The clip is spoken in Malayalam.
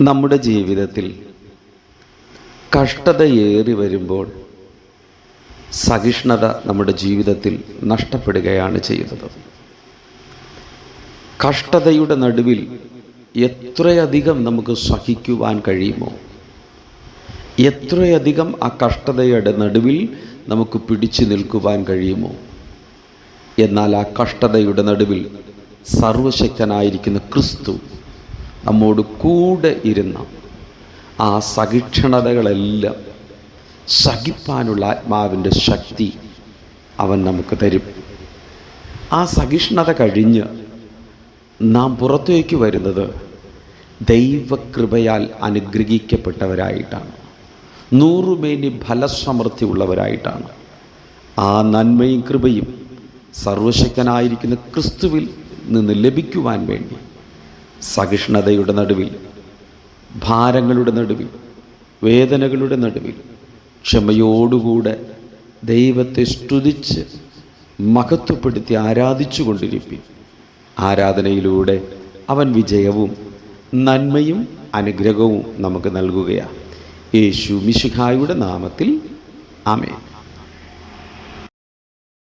നമ്മുടെ ജീവിതത്തിൽ കഷ്ടതയേറി വരുമ്പോൾ സഹിഷ്ണുത നമ്മുടെ ജീവിതത്തിൽ നഷ്ടപ്പെടുകയാണ് ചെയ്യുന്നത്. കഷ്ടതയുടെ നടുവിൽ എത്രയധികം നമുക്ക് സഹിക്കുവാൻ കഴിയുമോ, എത്രയധികം ആ കഷ്ടതയുടെ നടുവിൽ നമുക്ക് പിടിച്ചു നിൽക്കുവാൻ കഴിയുമോ, എന്നാൽ ആ കഷ്ടതയുടെ നടുവിൽ സർവശക്തനായിരിക്കുന്ന ക്രിസ്തു നമ്മോട് കൂടെ ഇരുന്ന ആ സഹിഷ്ണുതകളെല്ലാം സഹിപ്പാനുള്ള ആത്മാവിൻ്റെ ശക്തി അവൻ നമുക്ക് തരും. ആ സഹിഷ്ണുത കഴിഞ്ഞ് നാം പുറത്തേക്ക് വരുന്നത് ദൈവകൃപയാൽ അനുഗ്രഹിക്കപ്പെട്ടവരായിട്ടാണ്, നൂറുമേനി ഫലസമൃദ്ധി ഉള്ളവരായിട്ടാണ്. ആ നന്മയും കൃപയും സർവശക്തനായിരിക്കുന്ന ക്രിസ്തുവിൽ നിന്ന് ലഭിക്കുവാൻ വേണ്ടി സഹിഷ്ണുതയുടെ നടുവിൽ, ഭാരങ്ങളുടെ നടുവിൽ, വേദനകളുടെ നടുവിൽ ക്ഷമയോടുകൂടെ ദൈവത്തെ സ്തുതിച്ച് മഹത്വപ്പെടുത്തി ആരാധിച്ചു കൊണ്ടിരിപ്പിൻ. ആരാധനയിലൂടെ അവൻ വിജയവും നന്മയും അനുഗ്രഹവും നമുക്ക് നൽകുകയാണ്. യേശു മിശിഹായുടെ നാമത്തിൽ ആമേൻ.